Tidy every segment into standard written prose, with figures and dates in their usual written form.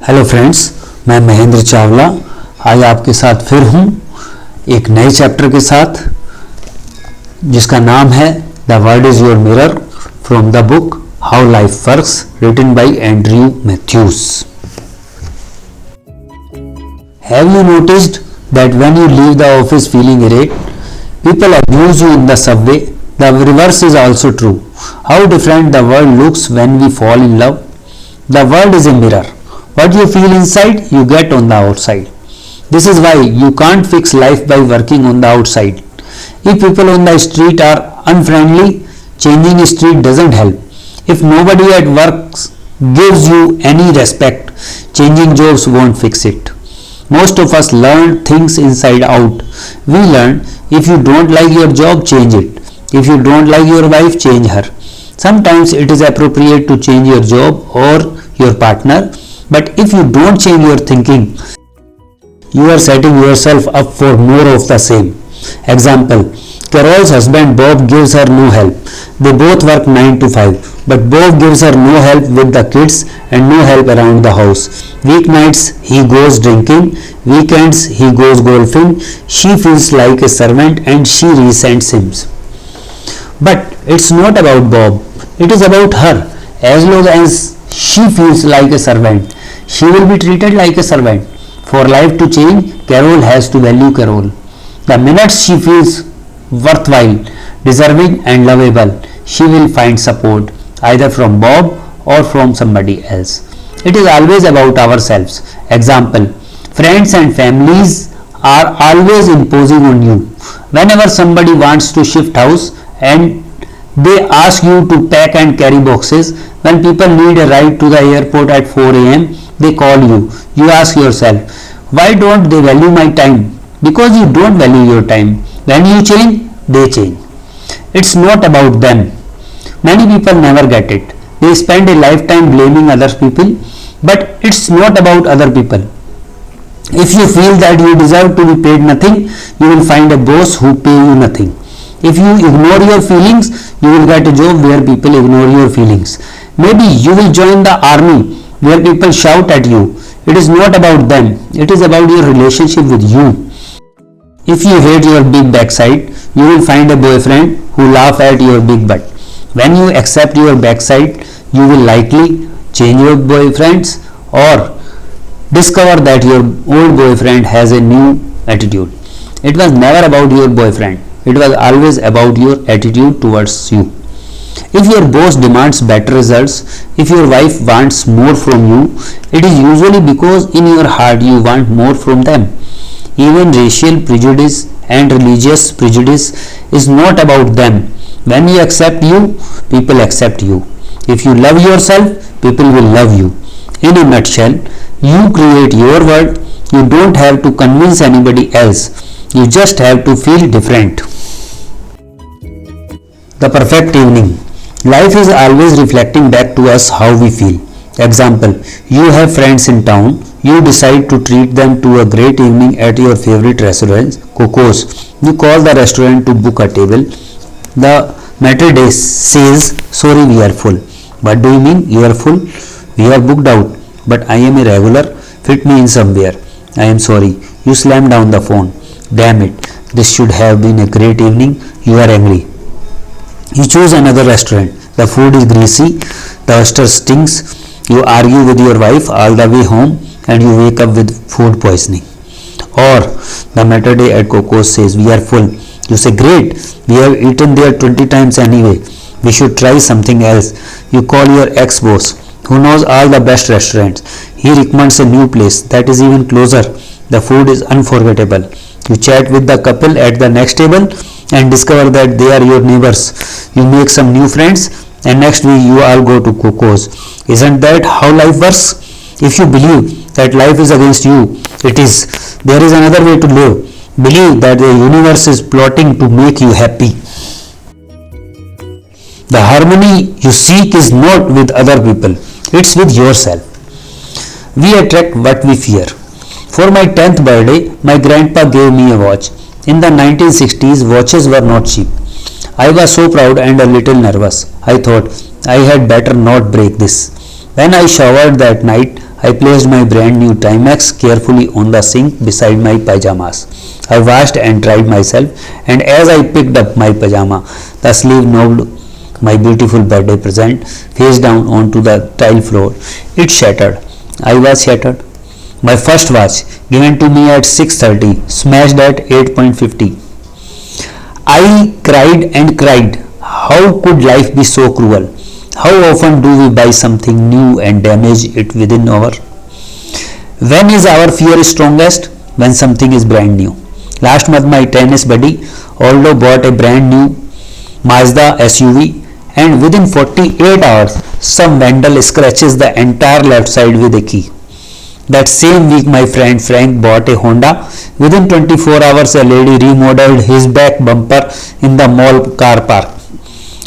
Hello friends, मैं महेंद्र चावला आज आपके साथ फिर हूँ एक नए चैप्टर के साथ जिसका नाम है the world is your mirror from the book how life works written by Andrew Matthews. Have you noticed that when you leave the office feeling irate people abuse you in the subway? The reverse is also true. How different the world looks when we fall in love. The world is a mirror. What you feel inside, you get on the outside. This is why you can't fix life by working on the outside. If people on the street are unfriendly, changing street doesn't help. If nobody at work gives you any respect, changing jobs won't fix it. Most of us learn things inside out. We learn if you don't like your job, change it. If you don't like your wife, change her. Sometimes it is appropriate to change your job or your partner, but if you don't change your thinking, you are setting yourself up for more of the same. Example: Carol's husband Bob gives her no help. They both work 9 to 5, but Bob gives her no help with the kids and no help around the house. Weeknights he goes drinking, weekends he goes golfing. She feels like a servant and she resents him. But it's not about Bob, it is about her. As long as she feels like a servant, she will be treated like a servant. For life to change, Carol has to value Carol. The minute she feels worthwhile, deserving and lovable, she will find support either from Bob or from somebody else. It is always about ourselves. Example: friends and families are always imposing on you. Whenever somebody wants to shift house and they ask you to pack and carry boxes, when people need a ride to the airport at 4 a.m., they call you. You ask yourself, why don't they value my time? Because you don't value your time. When you change, they change. It's not about them. Many people never get it. They spend a lifetime blaming other people, but it's not about other people. If you feel that you deserve to be paid nothing, you will find a boss who pay you nothing. If you ignore your feelings, you will get a job where people ignore your feelings. Maybe you will join the army where people shout at you. It is not about them. It is about your relationship with you. If you hate your big backside, you will find a boyfriend who laughs at your big butt. When you accept your backside, you will likely change your boyfriends or discover that your old boyfriend has a new attitude. It was never about your boyfriend. It was always about your attitude towards you. If your boss demands better results, if your wife wants more from you, it is usually because in your heart you want more from them. Even racial prejudice and religious prejudice is not about them. When you accept you, people accept you. If you love yourself, people will love you. In a nutshell, you create your world. You don't have to convince anybody else. You just have to feel different. The perfect evening. Life is always reflecting back to us how we feel. Example: you have friends in town. You decide to treat them to a great evening at your favorite restaurant, Coco's. You call the restaurant to book a table. The maitre d' says, sorry, we are full. What do you mean you are full? We are booked out. But I am a regular. Fit me in somewhere. I am sorry. You slam down the phone. Damn it. This should have been a great evening. You are angry. You choose another restaurant. The food is greasy. The oyster stinks. You argue with your wife all the way home and you wake up with food poisoning. Or the maitre d' at Coco's says, we are full. You say, great, we have eaten there 20 times anyway. We should try something else. You call your ex-boss who knows all the best restaurants. He recommends a new place that is even closer. The food is unforgettable. You chat with the couple at the next table and discover that they are your neighbors. You make some new friends and next week you all go to Coco's. Isn't that how life works? If you believe that life is against you, it is. There is another way to live. Believe that the universe is plotting to make you happy. The harmony you seek is not with other people, it's with yourself. We attract what we fear. For my 10th birthday, my grandpa gave me a watch. In the 1960s, watches were not cheap. I was so proud and a little nervous. I thought I had better not break this. When I showered that night, I placed my brand new Timex carefully on the sink beside my pajamas. I washed and dried myself, and as I picked up my pajama, the sleeve knocked my beautiful birthday present face down onto the tile floor. It shattered. I was shattered. My first watch, given to me at 6:30, smashed at 8:50. I cried and cried. How could life be so cruel? How often do we buy something new and damage it within an hour? When is our fear strongest? When something is brand new. Last month my tennis buddy Aldo bought a brand new Mazda SUV, and within 48 hours some vandal scratches the entire left side with a key. That same week my friend Frank bought a Honda. Within 24 hours a lady remodeled his back bumper in the mall car park.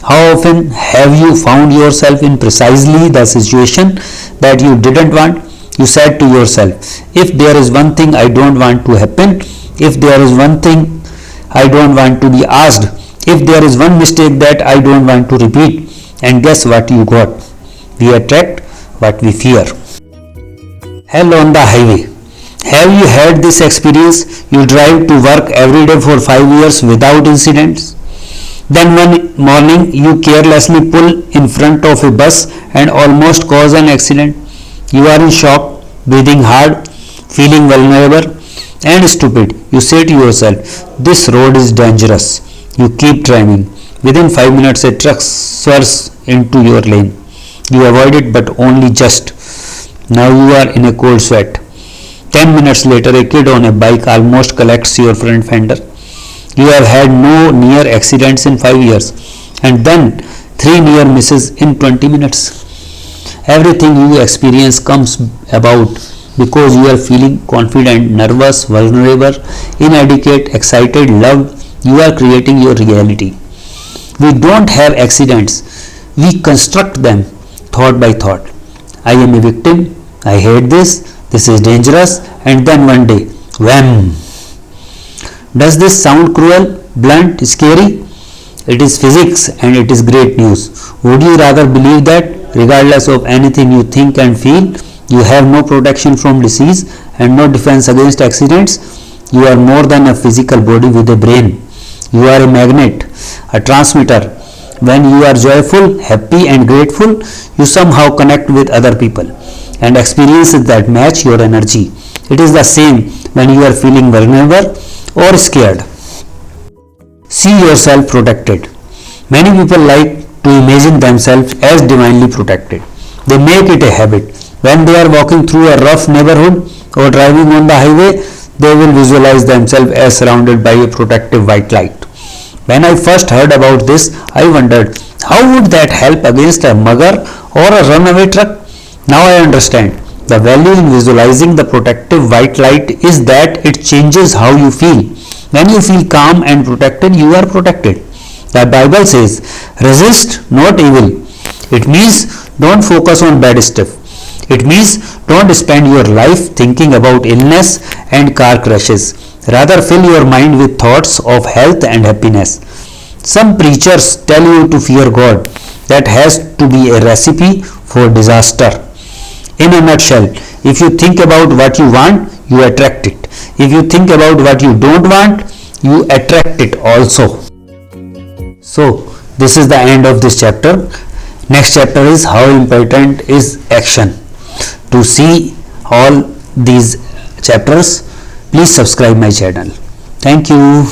How often have you found yourself in precisely the situation that you didn't want? You said to yourself, if there is one thing I don't want to happen, if there is one thing I don't want to be asked, if there is one mistake that I don't want to repeat, and guess what you got? We attract what we fear. Hell on the highway. Have you had this experience? You drive to work every day for 5 years without incidents. Then one morning you carelessly pull in front of a bus and almost cause an accident. You are in shock, breathing hard, feeling vulnerable and stupid. You say to yourself, this road is dangerous. You keep driving. Within 5 minutes a truck swerves into your lane. You avoid it, but only just. Now you are in a cold sweat. 10 minutes later a kid on a bike almost collects your front fender. You have had no near accidents in 5 years, and then 3 near misses in 20 minutes. Everything you experience comes about because you are feeling confident, nervous, vulnerable, inadequate, excited, loved. You are creating your reality. We don't have accidents. We construct them thought by thought. I am a victim. I hate this. This is dangerous. And then one day, wham! Does this sound cruel, blunt, scary? It is physics and it is great news. Would you rather believe that, regardless of anything you think and feel, you have no protection from disease and no defense against accidents? You are more than a physical body with a brain. You are a magnet, a transmitter. When you are joyful, happy and grateful, you somehow connect with other people and experiences that match your energy. It is the same when you are feeling vulnerable or scared. See yourself protected. Many people like to imagine themselves as divinely protected. They make it a habit. When they are walking through a rough neighborhood or driving on the highway, they will visualize themselves as surrounded by a protective white light. When I first heard about this, I wondered, how would that help against a mugger or a runaway truck? Now I understand. The value in visualizing the protective white light is that it changes how you feel. When you feel calm and protected, you are protected. The Bible says, resist not evil. It means don't focus on bad stuff. It means don't spend your life thinking about illness and car crashes. Rather, fill your mind with thoughts of health and happiness. Some preachers tell you to fear God. That has to be a recipe for disaster. In a nutshell, if you think about what you want, you attract it. If you think about what you don't want, you attract it also. So, this is the end of this chapter. Next chapter is how important is action. To see all these chapters, please subscribe my channel. Thank you.